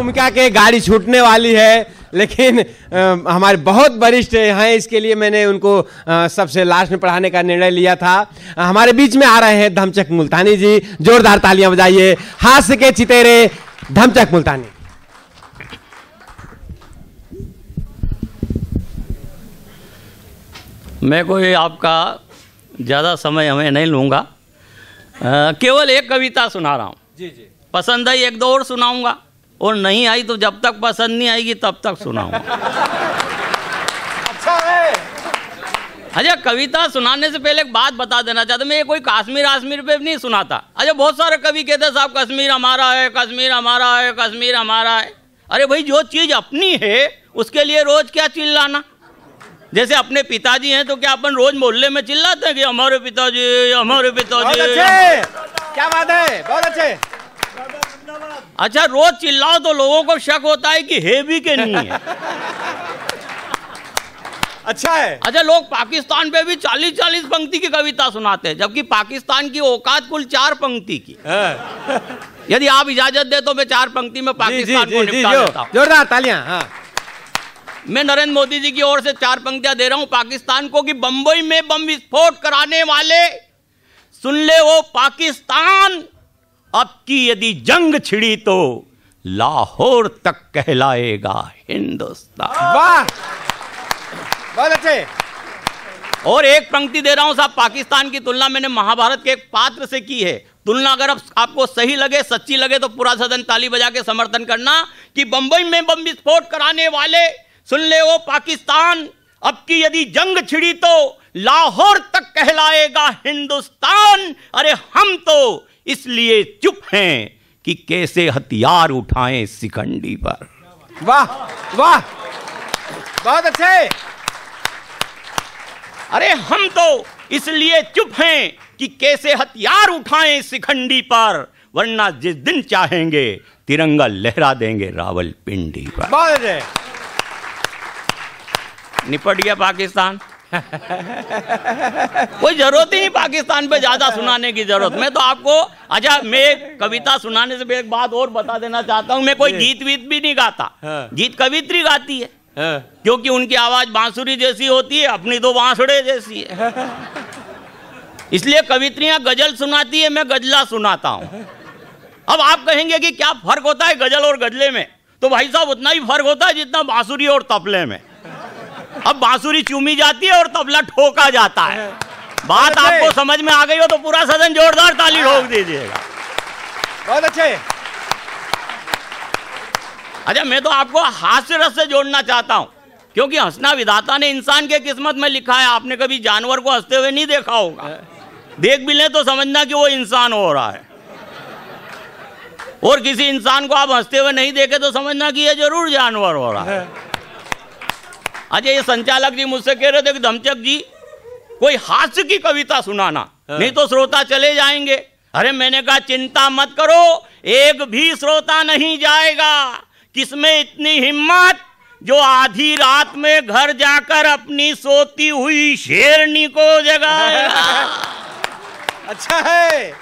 भूमिका के गाड़ी छूटने वाली है, लेकिन हमारे बहुत वरिष्ठ हैं, इसके लिए मैंने उनको सबसे लास्ट में पढ़ाने का निर्णय लिया था। हमारे बीच में आ रहे हैं धमचक मुल्तानी जी, जोरदार तालियां बजाइए। हास्य के चितेरे धमचक मुल्तानी। मैं कोई आपका ज़्यादा समय हमें नहीं लूँगा, केवल एक कविता सुना रहा हूँ। जी जी। पसंद आई एक दो और सुनाऊंगा, और नहीं आई तो जब तक पसंद नहीं आएगी तब तक सुनाऊंगा। अच्छा है। अच्छा, कविता सुनाने से पहले एक बात बता देना चाहता हूँ, मैं ये कोई कश्मीर पे नहीं सुनाता। अच्छा, बहुत सारे कवि कहते हैं साहब कश्मीर हमारा है, कश्मीर हमारा है, कश्मीर हमारा है। अरे भाई, जो चीज़ अपनी है उसके लिए रोज क्या चिल्लाना। जैसे अपने पिताजी हैं तो क्या अपन रोज मोहल्ले में चिल्लाते हैं कि हमारे पिताजी, हमारे पिताजी। क्या बात है, बहुत अच्छे। अच्छा, रोज चिल्लाओ तो लोगों को शक होता है कि है भी कि नहीं है। अच्छा है। अच्छा, लोग पाकिस्तान पे भी 40-40 पंक्ति की कविता सुनाते हैं, जबकि पाकिस्तान की औकात कुल 4 पंक्ति की। यदि आप इजाजत दे तो मैं 4 पंक्ति में पाकिस्तान को निपटा देता हूं। जोरदार तालियां। हाँ। मैं नरेंद्र मोदी जी की ओर से 4 पंक्तियां दे रहा हूं पाकिस्तान को कि बंबई में बम विस्फोट कराने वाले, सुन ले वो पाकिस्तान, अब की यदि जंग छिड़ी तो लाहौर तक कहलाएगा हिंदुस्तान। वाह, बहुत अच्छे। और एक पंक्ति दे रहा हूं साहब, पाकिस्तान की तुलना मैंने महाभारत के एक पात्र से की है। तुलना अगर आपको सही लगे, सच्ची लगे तो पूरा सदन ताली बजा के समर्थन करना कि बंबई में बम विस्फोट कराने वाले, सुन ले वो पाकिस्तान, अब की यदि जंग छिड़ी तो लाहौर तक कहलाएगा हिंदुस्तान। अरे हम तो इसलिए चुप हैं कि कैसे हथियार उठाएं शिखंडी पर। वाह वाह, बहुत अच्छे। अरे हम तो इसलिए चुप हैं कि कैसे हथियार उठाएं शिखंडी पर, वरना जिस दिन चाहेंगे तिरंगा लहरा देंगे रावलपिंडी पर। बहुत अच्छे। निपट गया पाकिस्तान। कोई जरूरत ही नहीं पाकिस्तान पे ज्यादा सुनाने की जरूरत। मैं तो आपको, अच्छा, मैं कविता सुनाने से एक बात और बता देना चाहता हूँ, मैं कोई गीत वीत भी नहीं गाता। गीत कवित्री गाती है, क्योंकि उनकी आवाज बांसुरी जैसी होती है, अपनी तो बांसुड़े जैसी है। इसलिए कवित्रियां गजल सुनाती है, मैं गजला सुनाता हूँ। अब आप कहेंगे कि क्या फर्क होता है गजल और गजले में, तो भाई साहब उतना ही फर्क होता है जितना बांसुरी और तबले में। अब बांसुरी चूमी जाती है और तबला ठोका जाता है। बात आपको समझ में आ गई हो तो पूरा सदन जोरदार ताली ठोक दीजिएगा। बहुत अच्छे। अच्छा, मैं तो आपको हास्य रस से जोड़ना चाहता हूं, क्योंकि हंसना विधाता ने इंसान के किस्मत में लिखा है। आपने कभी जानवर को हंसते हुए नहीं देखा होगा, देख भी ले तो समझना कि वो इंसान हो रहा है, और किसी इंसान को आप हंसते हुए नहीं देखे तो समझना कि ये जरूर जानवर हो रहा है। अच्छा, ये संचालक जी मुझसे कह रहे थे कि धमचक जी कोई हास्य की कविता सुनाना, नहीं तो श्रोता चले जाएंगे। अरे मैंने कहा चिंता मत करो, एक भी श्रोता नहीं जाएगा। किसमें इतनी हिम्मत जो आधी रात में घर जाकर अपनी सोती हुई शेरनी को जगाएगा। अच्छा है।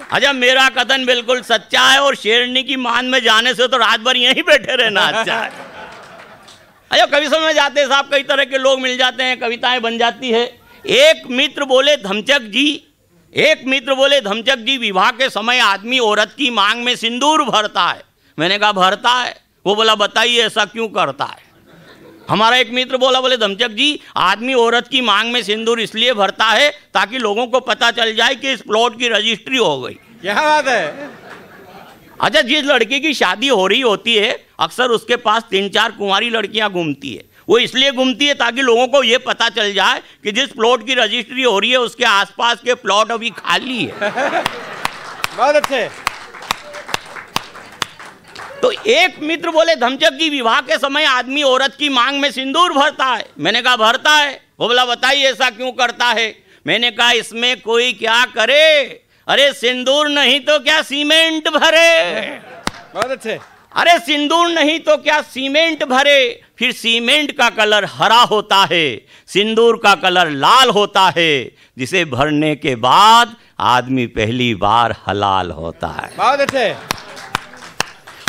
अच्छा, मेरा कथन बिल्कुल सच्चा है, और शेरनी की मान में जाने से तो रात भर यहीं बैठे रहना अच्छा है। अच्छा, कवि सभा में जाते साहब कई तरह के लोग मिल जाते हैं, कविताएं बन जाती है। एक मित्र बोले धमचक जी, विवाह के समय आदमी औरत की मांग में सिंदूर भरता है। मैंने कहा भरता है? वो बोला बताइए ऐसा क्यों करता है। हमारा एक मित्र बोले धमचक जी, आदमी औरत की मांग में सिंदूर इसलिए भरता है ताकि लोगों को पता चल जाए कि इस प्लॉट की रजिस्ट्री हो गई। क्या बात है। अच्छा, जिस लड़की की शादी हो रही होती है अक्सर उसके पास 3-4 कुंवारी लड़कियां घूमती है। वो इसलिए घूमती है ताकि लोगों को यह पता चल जाए कि जिस प्लॉट की रजिस्ट्री हो रही है उसके आसपास के प्लॉट अभी खाली है। बहुत अच्छे। तो एक मित्र बोले धमचक जी, विवाह के समय आदमी औरत की मांग में सिंदूर भरता है। मैंने कहा भरता है? वो बोला बताइए ऐसा क्यों करता है। मैंने कहा इसमें कोई क्या करे, अरे सिंदूर नहीं तो क्या सीमेंट भरे। बहुत अच्छे। अरे सिंदूर नहीं तो क्या सीमेंट भरे, फिर सीमेंट का कलर हरा होता है, सिंदूर का कलर लाल होता है, जिसे भरने के बाद आदमी पहली बार हलाल होता है। बहुत अच्छे।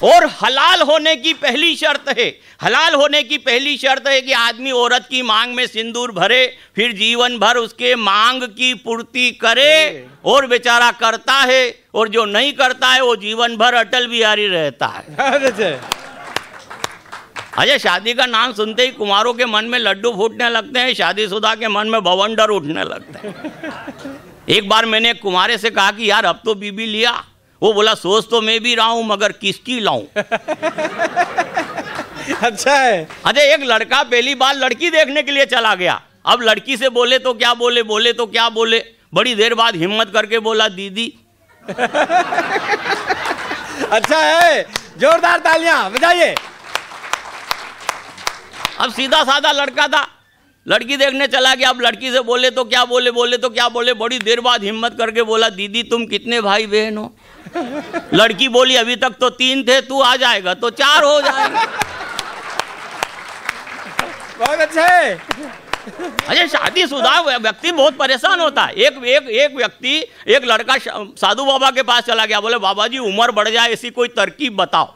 और हलाल होने की पहली शर्त है, हलाल होने की पहली शर्त है कि आदमी औरत की मांग में सिंदूर भरे, फिर जीवन भर उसके मांग की पूर्ति करे, और बेचारा करता है, और जो नहीं करता है वो जीवन भर अटल बिहारी रहता है। अजय, शादी का नाम सुनते ही कुमारों के मन में लड्डू फूटने लगते हैं, शादीशुदा के मन में बवंडर उठने लगते हैं। एक बार मैंने एक कुमारे से कहा कि यार अब तो बीबी लिया, वो बोला सोच तो मैं भी रहा हूं मगर किसकी लाऊं। अच्छा है। अजय, एक लड़का पहली बार लड़की देखने के लिए चला गया। अब लड़की से बोले तो क्या बोले, बोले तो क्या बोले, बड़ी देर बाद हिम्मत करके बोला दीदी। अच्छा है, जोरदार तालियां बजाइए। अब सीधा साधा लड़का था, लड़की देखने चला गया। अब लड़की से बोले तो क्या बोले, बोले तो क्या बोले, बड़ी देर बाद हिम्मत करके बोला दीदी तुम कितने भाई बहन हो। लड़की बोली अभी तक तो 3 थे, तू आ जाएगा तो 4 हो जाएंगे। बहुत अच्छा है। अरे शादीशुदा व्यक्ति बहुत परेशान होता है। एक व्यक्ति, एक लड़का साधु बाबा के पास चला गया, बोले बाबा जी उम्र बढ़ जाए ऐसी कोई तरकीब बताओ।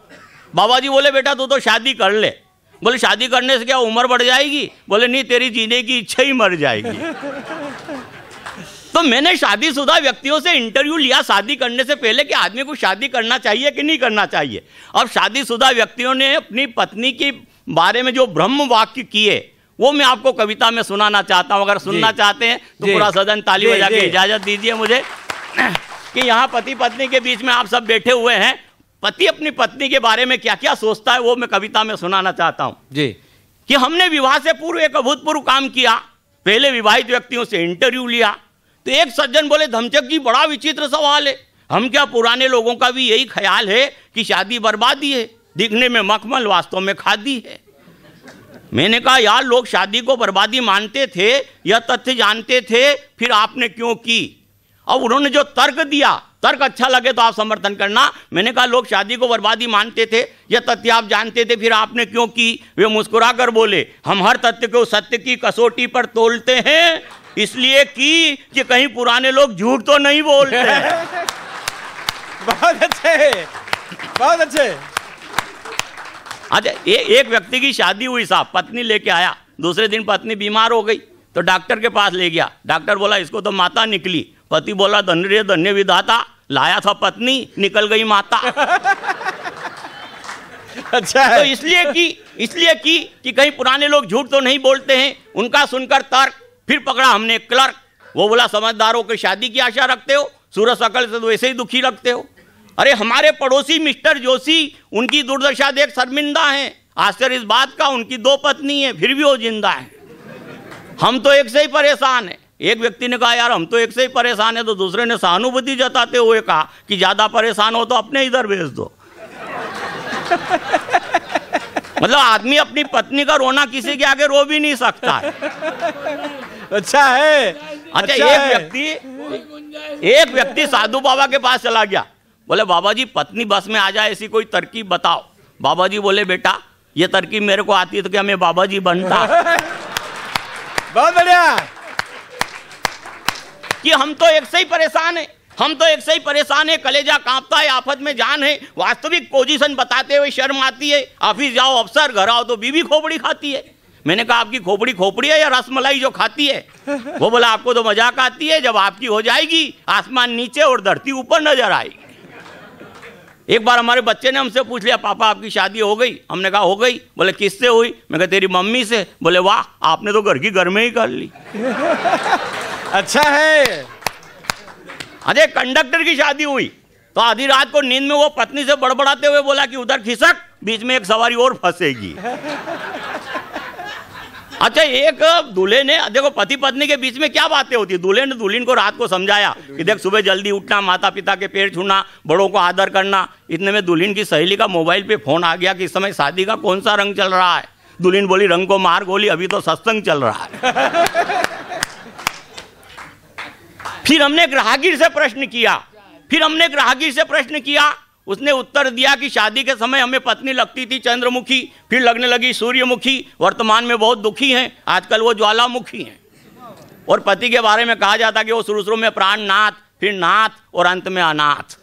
बाबा जी बोले बेटा तू तो शादी कर ले। बोले शादी करने से क्या उम्र बढ़ जाएगी? बोले नहीं, तेरी जीने की इच्छा ही मर जाएगी। तो मैंने शादीशुदा व्यक्तियों से इंटरव्यू लिया शादी करने से पहले कि आदमी को शादी करना चाहिए कि नहीं करना चाहिए। अब शादीशुदा व्यक्तियों ने अपनी पत्नी के बारे में जो ब्रह्म वाक्य किए वो मैं आपको कविता में सुनाना चाहता हूं। अगर सुनना चाहते हैं तो पूरा सदन ताली बजा के इजाजत दीजिए मुझे कि यहाँ पति पत्नी के बीच में आप सब बैठे हुए हैं, पति अपनी पत्नी के बारे में क्या क्या सोचता है वो मैं कविता में सुनाना चाहता हूं जी। कि हमने विवाह से पूर्व एक अभूतपूर्व काम किया। पहले विवाहित व्यक्तियों से इंटरव्यू लिया तो एक सज्जन बोले धमचक जी बड़ा विचित्र सवाल है, हम क्या पुराने लोगों का भी यही ख्याल है कि शादी बर्बादी है, दिखने में मखमल वास्तव में खादी है। मैंने कहा यार लोग शादी को बर्बादी मानते थे, यह तथ्य जानते थे, फिर आपने क्यों की? अब उन्होंने जो तर्क दिया, तर्क अच्छा लगे तो आप समर्थन करना। मैंने कहा लोग शादी को बर्बादी मानते थे, यह तथ्य आप जानते थे, फिर आपने क्यों की? वे मुस्कुरा कर बोले हम हर तथ्य को सत्य की कसौटी पर तोलते हैं, इसलिए कि कहीं पुराने लोग झूठ तो नहीं बोलते। बहुत अच्छे, बहुत अच्छे। अच्छा, एक व्यक्ति की शादी हुई साहब, पत्नी लेके आया, दूसरे दिन पत्नी बीमार हो गई तो डॉक्टर के पास ले गया। डॉक्टर बोला इसको तो माता निकली। पति बोला धन्य धन्य विधाता, लाया था पत्नी निकल गई माता। अच्छा है। तो इसलिए कि कहीं पुराने लोग झूठ तो नहीं बोलते हैं। उनका सुनकर तर्क, फिर पकड़ा हमने क्लर्क। वो बोला समझदारों की शादी की आशा रखते हो, सूरज शकल से तो वैसे ही दुखी लगते हो। अरे हमारे पड़ोसी मिस्टर जोशी, उनकी दुर्दशा देख शर्मिंदा हैं। आश्चर्य इस बात का उनकी 2 पत्नी है फिर भी वो जिंदा है। हम तो एक से ही परेशान है। एक व्यक्ति ने कहा यार हम तो एक से ही परेशान है, तो दूसरे ने सहानुभूति जताते हुए कहा कि ज्यादा परेशान हो तो अपने इधर भेज दो। मतलब आदमी अपनी पत्नी का रोना किसी के आगे रो भी नहीं सकता है। अच्छा है। अच्छा, एक व्यक्ति साधु बाबा के पास चला गया, बोले बाबा जी पत्नी बस में आ जाए ऐसी कोई तरकीब बताओ। बाबा जी बोले बेटा ये तरकीब मेरे को आती है तो क्या मैं बाबा जी बनता? बहुत बढ़िया। कि हम तो एक से ही परेशान है, हम तो एक से ही परेशान है, कलेजा कांपता है, आफत में जान है। वास्तविक पोजीशन बताते हुए शर्म आती है। ऑफिस जाओ अफसर, घर आओ तो बीवी खोपड़ी खाती है। मैंने कहा आपकी खोपड़ी खोपड़ी है या रसमलाई जो खाती है? वो बोला आपको तो मजाक आती है, जब आपकी हो जाएगी आसमान नीचे और धरती ऊपर नजर आएगी। एक बार हमारे बच्चे ने हमसे पूछ लिया पापा आपकी शादी हो गई? हमने कहा हो गई। बोले किससे हुई? मैं कहा तेरी मम्मी से। बोले वाह आपने तो घर की घर में ही कर ली। अच्छा है। अरे कंडक्टर की शादी हुई तो आधी रात को नींद में वो पत्नी से बड़बड़ाते हुए बोला कि उधर खिसक, बीच में एक सवारी और फंसेगी। अच्छा, एक दूल्हे ने, देखो पति पत्नी के बीच में क्या बातें होती है। दूल्हे ने दुल्हन को रात को समझाया कि देख सुबह जल्दी उठना, माता पिता के पैर छूना, बड़ों को आदर करना। इतने में दुल्हन की सहेली का मोबाइल पे फोन आ गया कि इस समय शादी का कौन सा रंग चल रहा है। दुल्हन बोली रंग को मार गोली, अभी तो सत्संग चल रहा है। फिर हमने ग्राहकीर से प्रश्न किया, उसने उत्तर दिया कि शादी के समय हमें पत्नी लगती थी चंद्रमुखी, फिर लगने लगी सूर्यमुखी, वर्तमान में बहुत दुखी हैं, आजकल वो ज्वालामुखी हैं। और पति के बारे में कहा जाता कि वो शुरू में प्राणनाथ, फिर नाथ और अंत में अनाथ।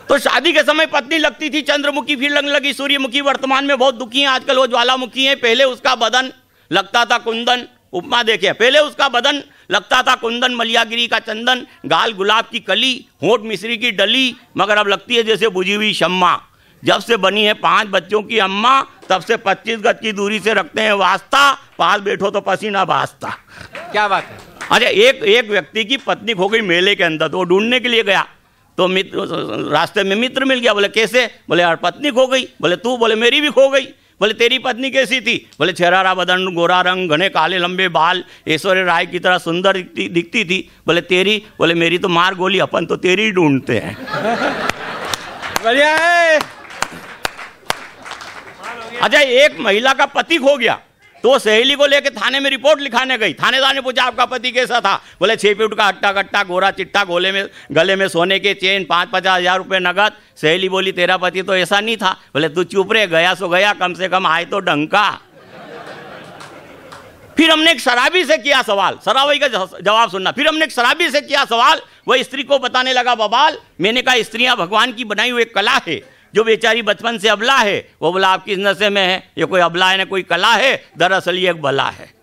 तो शादी के समय पत्नी लगती थी चंद्रमुखी, फिर लगने लगी सूर्यमुखी, वर्तमान में बहुत दुखी है आजकल वो ज्वालामुखी है। पहले उसका बदन लगता था कुंदन, उपमा देखिए, पहले उसका बदन लगता था कुंदन, मलियागिरी का चंदन, गाल गुलाब की कली, होंठ मिश्री की डली, मगर अब लगती है जैसे बुझी हुई शम्मा। जब से बनी है 5 बच्चों की अम्मा, तब से 25 गज की दूरी से रखते हैं वास्ता, पास बैठो तो पसीना भासता। क्या बात है। अच्छा, एक व्यक्ति की पत्नी खो गई मेले के अंदर, तो वो ढूंढने के लिए गया, तो मित्र रास्ते में मित्र मिल गया। बोले कैसे? बोले यार पत्नी खो गई। बोले तू? बोले मेरी भी खो गई। बोले तेरी पत्नी कैसी थी? बोले छेरारा बदन, गोरा रंग, घने काले लंबे बाल, ऐश्वर्य राय की तरह सुंदर दिखती थी। बोले तेरी? बोले मेरी तो मार गोली, अपन तो तेरी ही ढूंढते हैं। बढ़िया है। अच्छा, एक महिला का पति खो गया, तो वो सहेली को लेकर थाने में रिपोर्ट लिखाने गई। थानेदार ने पूछा आपका पति कैसा था? बोले 6 फीट का हट्टा कट्टा, गोरा चिट्टा, गले में सोने के चेन, 5-50 हजार रुपये नगद। सहेली बोली तेरा पति तो ऐसा नहीं था। बोले तू चुप रहे, गया सो गया, कम से कम आए तो डंका। फिर हमने एक शराबी से किया सवाल, शराबी का जवाब सुनना। फिर हमने एक शराबी से किया सवाल, वह स्त्री को बताने लगा बवाल। मैंने कहा स्त्रियां भगवान की बनाई हुई एक कला है, जो बेचारी बचपन से अबला है। वो बोला आप किस नशे में है? ये कोई अबला है ना कोई कला है, दरअसल ये एक भला है,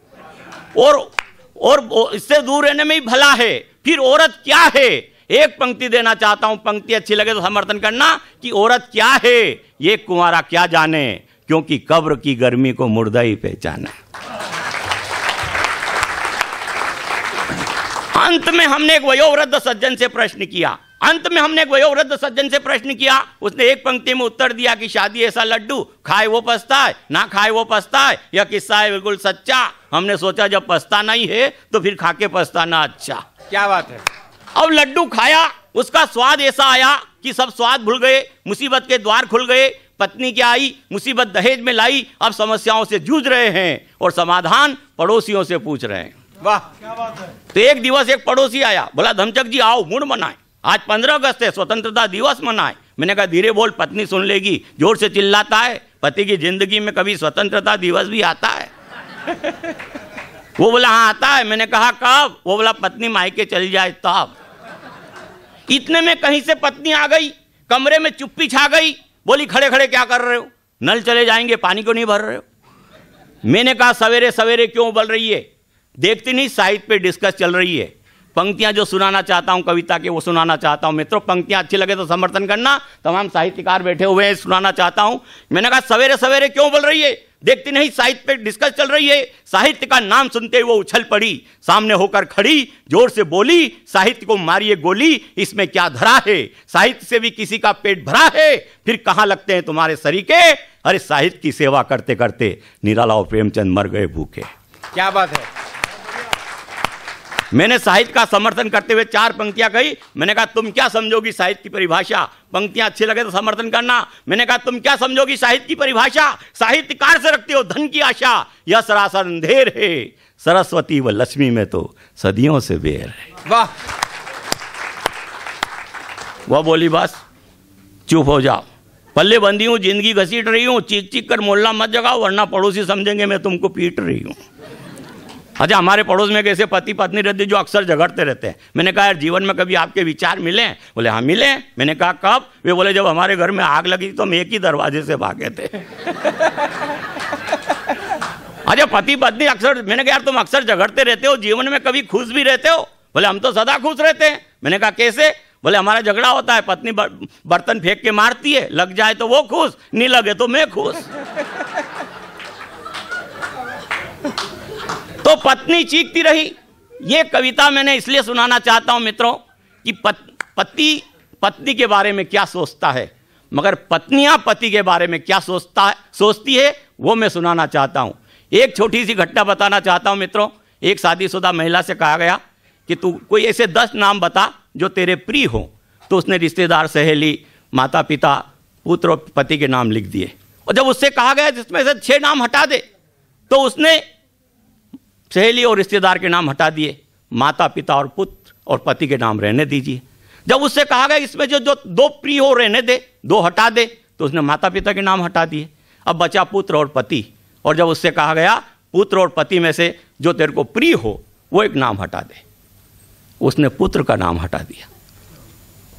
और इससे दूर रहने में ही भला है। फिर औरत क्या है? एक पंक्ति देना चाहता हूं, पंक्ति अच्छी लगे तो समर्थन करना, कि औरत क्या है ये कुंवारा क्या जाने, क्योंकि कब्र की गर्मी को मुर्दा ही पहचाना। अंत में हमने एक वयोवृद्ध सज्जन से प्रश्न किया, उसने एक पंक्ति में उत्तर दिया कि शादी ऐसा लड्डू, खाए वो पछताए, ना खाए वो पछताए। यह किस्सा है बिल्कुल सच्चा। हमने सोचा जब पछताना ही है तो फिर खाके पछताना अच्छा। क्या बात है। अब लड्डू खाया, उसका स्वाद ऐसा आया कि सब स्वाद भूल गए, मुसीबत के द्वार खुल गए। पत्नी क्या आई, मुसीबत दहेज में लाई। अब समस्याओं से जूझ रहे हैं और समाधान पड़ोसियों से पूछ रहे हैं। वाह क्या बात है। तो एक दिवस एक पड़ोसी आया, बोला धमचक जी आओ मूड मनाए, आज 15 अगस्त है, स्वतंत्रता दिवस मनाए। मैंने कहा धीरे बोल, पत्नी सुन लेगी। जोर से चिल्लाता है, पति की जिंदगी में कभी स्वतंत्रता दिवस भी आता है? वो बोला हाँ आता है। मैंने कहा कब? वो बोला पत्नी मायके चली जाए तब। इतने में कहीं से पत्नी आ गई, कमरे में चुप्पी छा गई। बोली खड़े खड़े क्या कर रहे हो? नल चले जाएंगे, पानी क्यों नहीं भर रहे हो? मैंने कहा सवेरे सवेरे क्यों उबल रही है? देखती नहीं साहित्य पे डिस्कस चल रही है। पंक्तियां जो सुनाना चाहता हूं कविता के वो सुनाना चाहता हूं। मित्रों पंक्तियां अच्छी लगे तो समर्थन करना। तमाम साहित्यकार बैठे हुए हैं, सुनाना चाहता हूं। मैंने कहा सवेरे सवेरे क्यों बोल रही है? देखती नहीं साहित्य पे डिस्कस चल रही है। साहित्य का नाम सुनते ही वो उछल पड़ी, सामने होकर खड़ी, जोर से बोली साहित्य को मारिए गोली, इसमें क्या धरा है? साहित्य से भी किसी का पेट भरा है, फिर कहां लगते हैं तुम्हारे सरीके? अरे साहित्य की सेवा करते करते निराला और प्रेमचंद मर गए भूखे। क्या बात है। मैंने साहित्य का समर्थन करते हुए 4 पंक्तियां कही। मैंने कहा तुम क्या समझोगी साहित्य की परिभाषा? पंक्तियां अच्छी लगे तो समर्थन करना। मैंने कहा तुम क्या समझोगी साहित्य की परिभाषा? साहित्यकार से रखते हो धन की आशा, यह सरासर अंधेर है। सरस्वती व लक्ष्मी में तो सदियों से बेर है। वाह। वह बोली बस चुप हो जाओ, पल्ले बंदी हूं, जिंदगी घसीट रही हूं, चीख चीख कर मोहल्ला मत जगाओ वरना पड़ोसी समझेंगे मैं तुमको पीट रही हूं। अच्छा, हमारे पड़ोस में एक ऐसे पति पत्नी रहते जो अक्सर झगड़ते रहते हैं। मैंने कहा यार जीवन में कभी आपके विचार मिले? बोले हाँ मिले। मैंने कहा कब? वे बोले जब हमारे घर में आग लगी तो हम एक ही दरवाजे से भागे थे। अच्छा, पति पत्नी अक्सर, मैंने कहा यार तुम अक्सर झगड़ते रहते हो, जीवन में कभी खुश भी रहते हो? बोले हम तो सदा खुश रहते हैं। मैंने कहा कैसे? बोले हमारा झगड़ा होता है, पत्नी बर्तन फेंक के मारती है, लग जाए तो वो खुश, नहीं लगे तो मैं खुश। तो पत्नी चीखती रही। ये कविता मैंने इसलिए सुनाना चाहता हूं मित्रों कि पति पत्नी के बारे में क्या सोचता है, मगर पत्नियां पति के बारे में क्या सोचती है वो मैं सुनाना चाहता हूं। एक छोटी सी घटना बताना चाहता हूं मित्रों। एक शादीशुदा महिला से कहा गया कि तू कोई ऐसे 10 नाम बता जो तेरे प्रिय हो। तो उसने रिश्तेदार, सहेली, माता पिता, पुत्र और पति के नाम लिख दिए। और जब उससे कहा गया जिसमें से 6 नाम हटा दे, तो उसने सहेली और रिश्तेदार के नाम हटा दिए, माता पिता और पुत्र और पति के नाम रहने दीजिए। जब उससे कहा गया इसमें जो 2 प्रिय हो रहने दे, 2 हटा दे, तो उसने माता पिता के नाम हटा दिए। अब बचा पुत्र और पति। और जब उससे कहा गया पुत्र और पति में से जो तेरे को प्रिय हो वो एक नाम हटा दे, उसने पुत्र का नाम हटा दिया।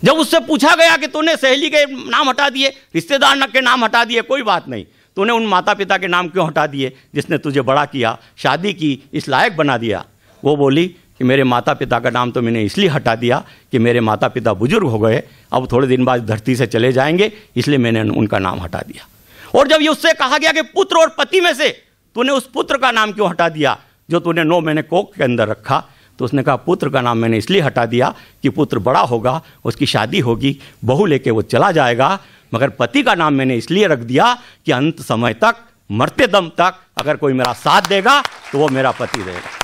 जब उससे पूछा गया कि तूने सहेली के नाम हटा दिए, रिश्तेदार के नाम हटा दिए, कोई बात नहीं, तूने उन माता पिता के नाम क्यों हटा दिए जिसने तुझे बड़ा किया, शादी की, इस लायक बना दिया? वो बोली कि मेरे माता पिता का नाम तो मैंने इसलिए हटा दिया कि मेरे माता पिता बुजुर्ग हो गए, अब थोड़े दिन बाद धरती से चले जाएंगे, इसलिए मैंने उनका नाम हटा दिया। और जब ये उससे कहा गया कि पुत्र और पति में से तूने उस पुत्र का नाम क्यों हटा दिया जो तूने 9 महीने कोख के अंदर रखा, तो उसने कहा पुत्र का नाम मैंने इसलिए हटा दिया कि पुत्र बड़ा होगा, उसकी शादी होगी, बहू लेके वो चला जाएगा, मगर पति का नाम मैंने इसलिए रख दिया कि अंत समय तक, मरते दम तक अगर कोई मेरा साथ देगा तो वो मेरा पति रहेगा।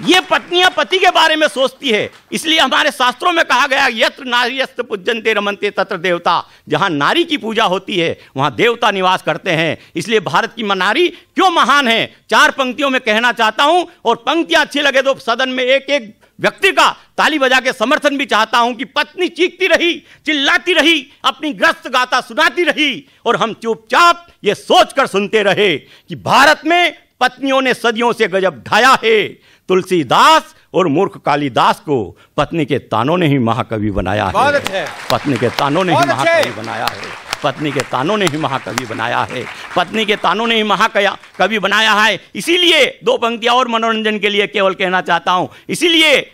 ये पत्नियां पति के बारे में सोचती है, इसलिए हमारे शास्त्रों में कहा गया यत्र नार्यस्त पूज्यन्ते रमन्ते तत्र देवता, जहां नारी की पूजा होती है वहां देवता निवास करते हैं। इसलिए भारत की नारी क्यों महान है, 4 पंक्तियों में कहना चाहता हूं, और पंक्तियां अच्छी लगे तो सदन में एक एक व्यक्ति का ताली बजा के समर्थन भी चाहता हूं कि पत्नी चीखती रही, चिल्लाती रही, अपनी ग्रस्त गाथा सुनाती रही, और हम चुपचाप ये सोचकर सुनते रहे कि भारत में पत्नियों ने सदियों से गजब ढाया है। तुलसीदास और मूर्ख कालिदास को पत्नी के तानों ने ही महाकवि बनाया है। पत्नी के तानों ने ही महाकवि बनाया है। पत्नी के तानों ने ही महाकवि बनाया है। पत्नी के तानों ने ही महाकवि बनाया है। इसीलिए 2 पंक्तियां और मनोरंजन के लिए केवल कहना चाहता हूं,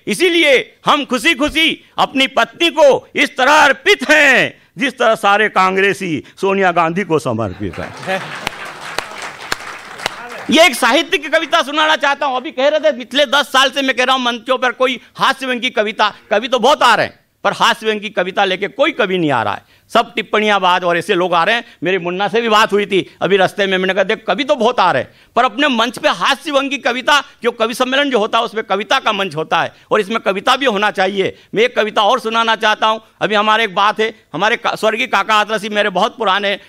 इसीलिए हम खुशी खुशी अपनी पत्नी को इस तरह अर्पित हैं जिस तरह सारे कांग्रेसी सोनिया गांधी को समर्पित हैं। ये एक साहित्य की कविता सुनाना चाहता हूं। अभी कह रहे थे पिछले 10 साल से मैं कह रहा हूं मंचों पर कोई हास्य व्यंग की कविता, कवि तो बहुत आ रहे हैं पर हास्य व्यंग की कविता लेके कोई कवि नहीं आ रहा है, सब टिप्पणियां बाज और ऐसे लोग आ रहे हैं। मेरी मुन्ना से भी बात हुई थी अभी रास्ते में, मैंने कहा देख कवि तो बहुत आ रहे हैं पर अपने मंच पे हास्य व्यंग की कविता, जो कवि सम्मेलन जो होता है उसमें कविता का मंच होता है और इसमें कविता भी होना चाहिए। मैं एक कविता और सुनाना चाहता हूं। अभी हमारे एक बात है, हमारे स्वर्गीय काका आतरसी मेरे बहुत पुराने,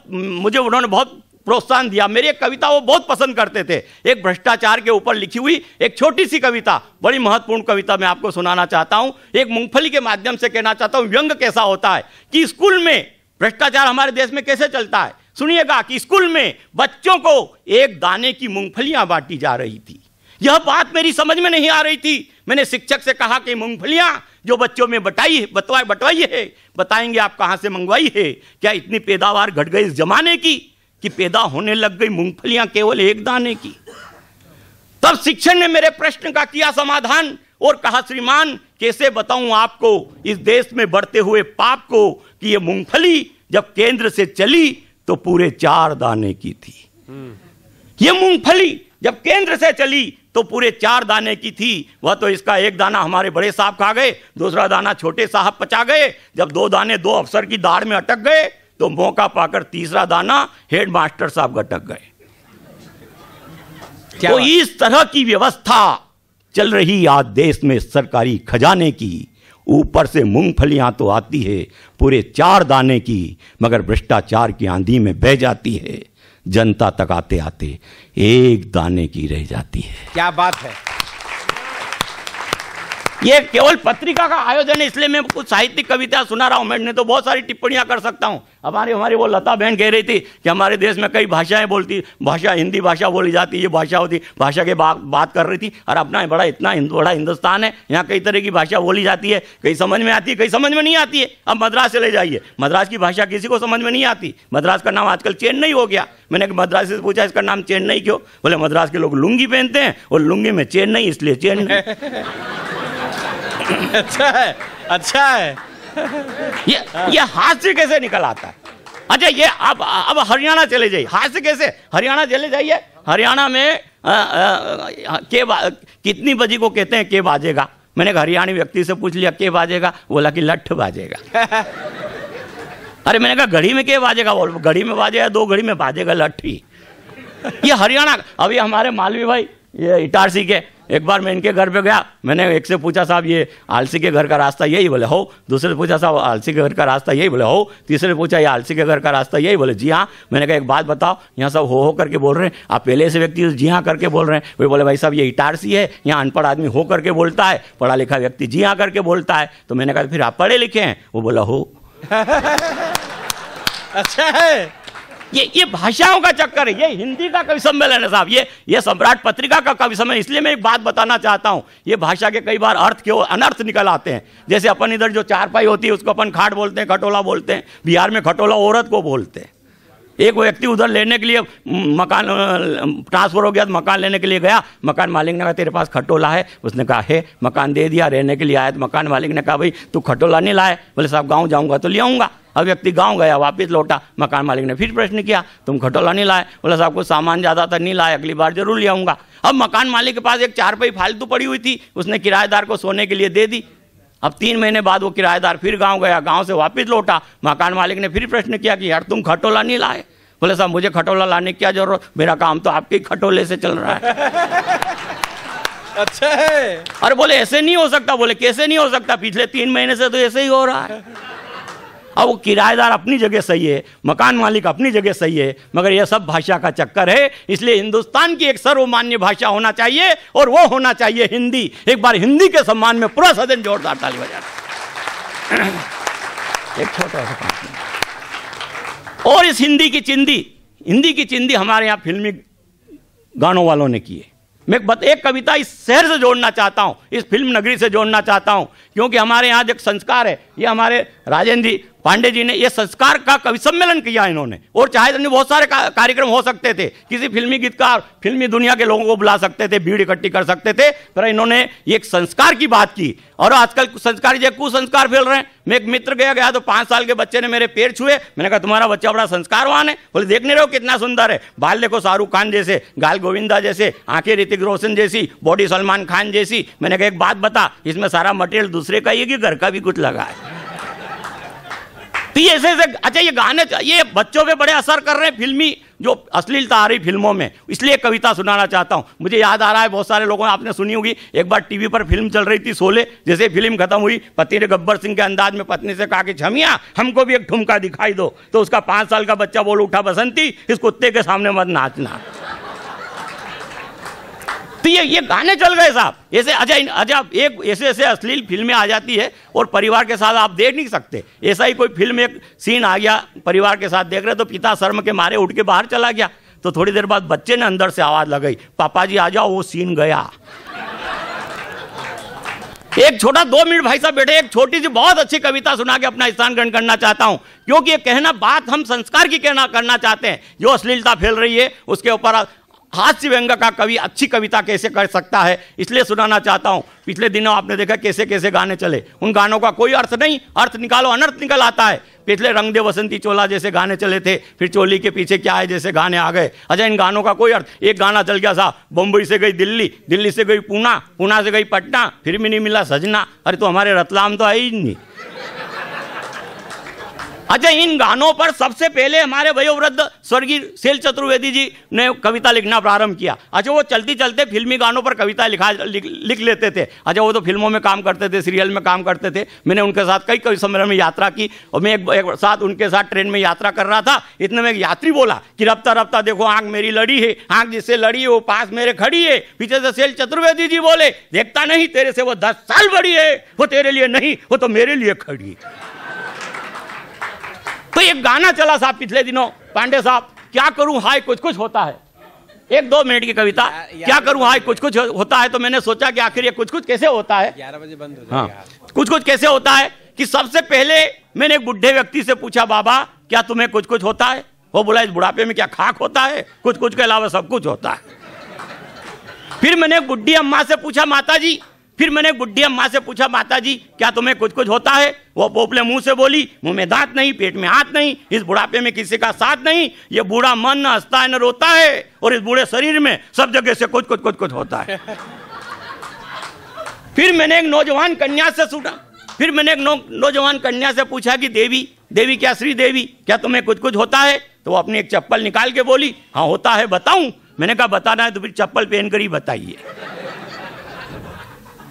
मुझे उन्होंने बहुत प्रोत्साहन दिया, मेरी एक कविता वो बहुत पसंद करते थे, एक भ्रष्टाचार के ऊपर लिखी हुई एक छोटी सी कविता, बड़ी महत्वपूर्ण कविता मैं आपको सुनाना चाहता हूं। एक मूंगफली के माध्यम से कहना चाहता हूं व्यंग कैसा होता है कि स्कूल में भ्रष्टाचार हमारे देश में कैसे चलता है। सुनिएगा कि स्कूल में बच्चों को 1 दाने की मूंगफलियां बांटी जा रही थी। यह बात मेरी समझ में नहीं आ रही थी। मैंने शिक्षक से कहा कि मूंगफलियां जो बच्चों में बटवाई है, बताएंगे आप कहां से मंगवाई है? क्या इतनी पैदावार घट गई इस जमाने की कि पैदा होने लग गई मूंगफलियां केवल 1 दाने की? तब शिक्षक ने मेरे प्रश्न का किया समाधान और कहा श्रीमान कैसे बताऊं आपको इस देश में बढ़ते हुए पाप को कि ये मूंगफली जब केंद्र से चली तो पूरे 4 दाने की थी। ये मूंगफली जब केंद्र से चली तो पूरे 4 दाने की थी। वह तो इसका 1 दाना हमारे बड़े साहब खा गए, दूसरा दाना छोटे साहब पचा गए, जब 2 दाने 2 अफसर की दाढ़ में अटक गए तो मौका पाकर तीसरा दाना हेड मास्टर साहब अटक गए। तो इस तरह की व्यवस्था चल रही आज देश में सरकारी खजाने की। ऊपर से मूंगफलियां तो आती है पूरे 4 दाने की, मगर भ्रष्टाचार की आंधी में बह जाती है, जनता तक आते आते 1 दाने की रह जाती है। क्या बात है। ये केवल पत्रिका का आयोजन है इसलिए मैं कुछ साहित्यिक कविता सुना रहा हूं। मैं तो बहुत सारी टिप्पणियां कर सकता हूं। हमारी वो लता बहन कह रही थी कि हमारे देश में कई भाषाएं बोलती, भाषा हिंदी भाषा बोली जाती, ये भाषा होती, भाषा के बात कर रही थी। और अपना बड़ा हिंदुस्तान है, यहाँ कई तरह की भाषा बोली जाती है, कई समझ में आती है, कई समझ में नहीं आती है। अब मद्रास चले जाइए, मद्रास की भाषा किसी को समझ में नहीं आती। मद्रास का नाम आजकल चेन्नई हो गया। मैंने मद्रास से पूछा इसका नाम चेन्नई क्यों? बोले मद्रास के लोग लुंगी पहनते हैं और लुंगी में चेन्नई इसलिए चेन्नई। अच्छा है। ये हास्य कैसे निकल आता है? अच्छा ये अब हरियाणा चले जाइए, हास्य कैसे? हरियाणा चले जाइए, हरियाणा में कितनी बजी को कहते हैं के बाजेगा? मैंने हरियाणी व्यक्ति से पूछ लिया के बाजेगा, बोला कि लठ बाजेगा। अरे मैंने कहा घड़ी में के बाजेगा? बोल घड़ी में बाजेगा, 2 घड़ी में बाजेगा लठी। ये हरियाणा। अभी हमारे मालवी भाई ये इटारसी के, एक बार मैं इनके घर पे गया, मैंने एक से पूछा साहब ये आलसी के घर का रास्ता यही? बोले हो। दूसरे से पूछा साहब आलसी के घर का रास्ता यही? बोले हो। तीसरे से पूछा ये आलसी के घर का रास्ता यही? बोले जी हाँ। मैंने कहा एक बात बताओ, यहाँ सब हो करके बोल रहे हैं, आप पहले से व्यक्ति जी हाँ करके बोल रहे हैं। वे बोले भाई साहब ये इटारसी है, यहाँ अनपढ़ आदमी हो करके बोलता है, पढ़ा लिखा व्यक्ति जी हाँ करके बोलता है। तो मैंने कहा फिर आप पढ़े लिखे हैं? वो बोला हो। अच्छा है। ये भाषाओं का चक्कर है। ये हिंदी का कवि सम्मेलन है साहब, ये सम्राट पत्रिका का कवि सम्मेलन। इसलिए मैं एक बात बताना चाहता हूं, ये भाषा के कई बार अर्थ के अनर्थ निकल आते हैं। जैसे अपन इधर जो चारपाई होती है उसको अपन खाट बोलते हैं, खटोला बोलते हैं। बिहार में खटोला औरत को बोलते हैं। एक व्यक्ति उधर लेने के लिए मकान ट्रांसफर हो गया, तो मकान लेने के लिए गया। मकान मालिक ने कहा तेरे पास खटोला है? उसने कहा है। मकान दे दिया, रहने के लिए आया। तो मकान मालिक ने कहा भाई तू खटोला नहीं लाए? बोले साहब गाँव जाऊँगा तो ले आऊँगा। अब व्यक्ति गांव गया, वापस लौटा। मकान मालिक ने फिर प्रश्न किया तुम खटोला नहीं लाए? बोला साहब कुछ सामान ज़्यादातर नहीं लाए, अगली बार जरूर ले आऊँगा। अब मकान मालिक के पास एक चारपाई फालतू पड़ी हुई थी, उसने किराएदार को सोने के लिए दे दी। अब 3 महीने बाद वो किराएदार फिर गांव गया, गांव से वापस लौटा। मकान मालिक ने फिर प्रश्न किया कि यार तुम खटोला नहीं लाए? बोले साहब मुझे खटोला लाने की क्या जरूरत, मेरा काम तो आपके खटोले से चल रहा है। अच्छा है। अरे बोले ऐसे नहीं हो सकता। बोले कैसे नहीं हो सकता? पिछले 3 महीने से तो ऐसे ही हो रहा है। अब वो किराएदार अपनी जगह सही है, मकान मालिक अपनी जगह सही है, मगर यह सब भाषा का चक्कर है। इसलिए हिंदुस्तान की एक सर्वमान्य भाषा होना चाहिए और वो होना चाहिए हिंदी। एक बार हिंदी के सम्मान में पूरा सदन जोरदार ताली बजाना। एक छोटा सा और इस हिंदी की चिंदी हमारे यहाँ फिल्मी गानों वालों ने की है। मैं एक कविता इस शहर से जोड़ना चाहता हूँ, इस फिल्म नगरी से जोड़ना चाहता हूँ, क्योंकि हमारे यहाँ एक संस्कार है। ये हमारे राजेंद्र जी पांडे जी ने ये संस्कार का कवि सम्मेलन किया इन्होंने। और चाहे तो बहुत सारे कार्यक्रम हो सकते थे, किसी फिल्मी गीतकार, फिल्मी दुनिया के लोगों को बुला सकते थे, भीड़ इकट्ठी कर सकते थे, पर इन्होंने एक संस्कार की बात की। और आजकल संस्कार जो कुसंस्कार फैल रहे हैं। मैं एक मित्र गया तो 5 साल के बच्चे ने मेरे पैर छुए। मैंने कहा तुम्हारा बच्चा बड़ा संस्कारवान है। बोले देखने रहो कितना सुंदर है, बाल देखो शाहरुख खान जैसे, गाल गोविंदा जैसे, आंखें ऋतिक रोशन जैसी, बॉडी सलमान खान जैसी। मैंने कहा एक बात बता, इसमें सारा मटेरियल दूसरे का ही है कि घर का भी कुछ लगा है? तो ये ऐसे अच्छा ये गाने ये बच्चों पे बड़े असर कर रहे हैं, फिल्मी जो अश्लीलता आ रही फिल्मों में। इसलिए कविता सुनाना चाहता हूं। मुझे याद आ रहा है, बहुत सारे लोगों ने आपने सुनी होगी, एक बार टीवी पर फिल्म चल रही थी शोले। जैसे फिल्म खत्म हुई, पति ने गब्बर सिंह के अंदाज में पत्नी से कहा कि छमिया हमको भी एक ठुमका दिखाई दो। तो उसका 5 साल का बच्चा बोल उठा बसंती इस कुत्ते के सामने मत नाचना। तो ये गाने चल गए साहब। ऐसे अजब एक ऐसे अश्लील फिल्में आ जाती है और परिवार के साथ आप देख नहीं सकते। ऐसा ही कोई फिल्म एक सीन आ गया, परिवार के साथ देख रहे तो पिता शर्म के मारे उठ के बाहर चला गया। तो थोड़ी देर बाद बच्चे ने अंदर से आवाज लगाई, पापा जी आ जाओ, वो सीन गया। एक छोटा 2 मिनट भाई साहब बैठे, एक छोटी सी बहुत अच्छी कविता सुना के अपना स्थान ग्रहण करना चाहता हूं, क्योंकि ये कहना बात हम संस्कार की करना चाहते हैं। जो अश्लीलता फैल रही है उसके ऊपर हास्य व्यंग का कवि अच्छी कविता कैसे कर सकता है, इसलिए सुनाना चाहता हूं। पिछले दिनों आपने देखा कैसे कैसे गाने चले, उन गानों का कोई अर्थ नहीं, अर्थ निकालो अनर्थ निकल आता है। पिछले रंग दे बसंती चोला जैसे गाने चले थे, फिर चोली के पीछे क्या है जैसे गाने आ गए। अच्छा इन गानों का कोई अर्थ, एक गाना चल गया साहब, बम्बई से गई दिल्ली, दिल्ली से गई पूना, पूना से गई पटना, फिर भी नहीं मिला सजना। अरे तो हमारे रतलाम तो है ही नहीं। अच्छा इन गानों पर सबसे पहले हमारे वयोवृद्ध स्वर्गीय शैल चतुर्वेदी जी ने कविता लिखना प्रारंभ किया। अच्छा वो चलते चलते फिल्मी गानों पर कविता लिख लेते थे। अच्छा वो तो फिल्मों में काम करते थे, सीरियल में काम करते थे। मैंने उनके साथ कई कवि सम्मेलन में यात्रा की और मैं एक साथ उनके साथ ट्रेन में यात्रा कर रहा था। इतने में एक यात्री बोला कि रफ्ता रफ्ता देखो आंख मेरी लड़ी है, आंख जिससे लड़ी है वो पास मेरे खड़ी है। पीछे से शैल चतुर्वेदी जी बोले, देखता नहीं तेरे से वो 10 साल बड़ी है, वो तेरे लिए नहीं वो तो मेरे लिए खड़ी है। तो एक गाना चला साहब पिछले दिनों, पांडे साहब, क्या करूं हाय कुछ कुछ होता है। 1-2 मिनट की कविता, क्या करूं हाय कुछ कुछ होता है। तो मैंने सोचा कि आखिर ये कुछ कुछ कैसे होता है। 11 बजे बंद हो हाँ, जाएगा। कुछ कुछ कैसे होता है कि सबसे पहले मैंने एक बुढ़े व्यक्ति से पूछा, बाबा क्या तुम्हें कुछ कुछ होता है? वो बोला इस बुढ़ापे में क्या खाक होता है, कुछ कुछ के अलावा सब कुछ होता है। फिर मैंने एक बुढ़ी अम्मा से पूछा, माता जी, फिर मैंने बुढ़ी अम्मा से पूछा, माता जी क्या तुम्हें कुछ कुछ होता है? वो पोपले मुंह से बोली, मुंह में दांत नहीं, पेट में हाथ नहीं, इस बुढ़ापे में किसी का साथ नहीं, ये बूढ़ा मन न हंसता है न रोता है, और इस बूढ़े शरीर में सब जगह से कुछ कुछ कुछ कुछ होता है। फिर मैंने एक नौजवान कन्या से सुना, फिर मैंने एक नौजवान कन्या से पूछा कि देवी देवी क्या श्री देवी क्या तुम्हें कुछ कुछ होता है? तो वो अपनी एक चप्पल निकाल के बोली, हाँ होता है, बताऊं? मैंने कहा बताना है तो फिर चप्पल पहनकर ही बताइए।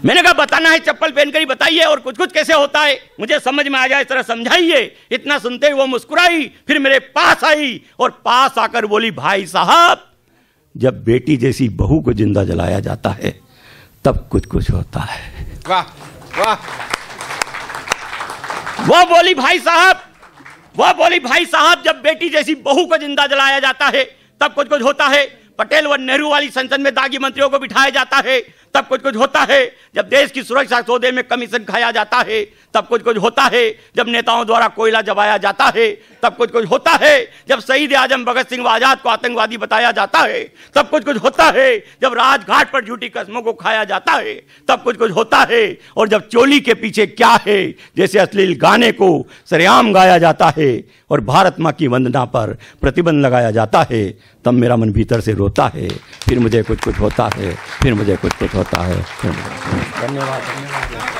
मैंने कहा बताना है चप्पल पहनकर ही बताइए, और कुछ कुछ कैसे होता है मुझे समझ में आ जाए इस तरह समझाइए। इतना सुनते ही वो मुस्कुराई, फिर मेरे पास आई और पास आकर बोली, भाई साहब जब बेटी जैसी बहू को जिंदा जलाया जाता है तब कुछ कुछ होता है। वाह वाह। वो बोली, भाई साहब वह बोली, भाई साहब जब बेटी जैसी बहू को जिंदा जलाया जाता है तब कुछ कुछ होता है। पटेल व नेहरू वाली संसद में दागी मंत्रियों को बिठाया जाता है तब कुछ कुछ होता है। जब देश की सुरक्षा सौदे में कमीशन खाया जाता है तब कुछ कुछ होता है। जब नेताओं द्वारा कोयला जबाया जाता है तब कुछ कुछ होता है। जब शहीद आजम भगत सिंह व आजाद को आतंकवादी बताया जाता है तब कुछ कुछ होता है। जब राजघाट पर झूठी कस्मों को खाया जाता है तब कुछ कुछ होता है। और जब चोली के पीछे क्या है जैसे अश्लील गाने को सरेआम गाया जाता है और भारत माँ की वंदना पर प्रतिबंध लगाया जाता है, तब मेरा मन भीतर से रोता है। फिर मुझे कुछ कुछ होता है, फिर मुझे कुछ कुछ होता है। धन्यवाद।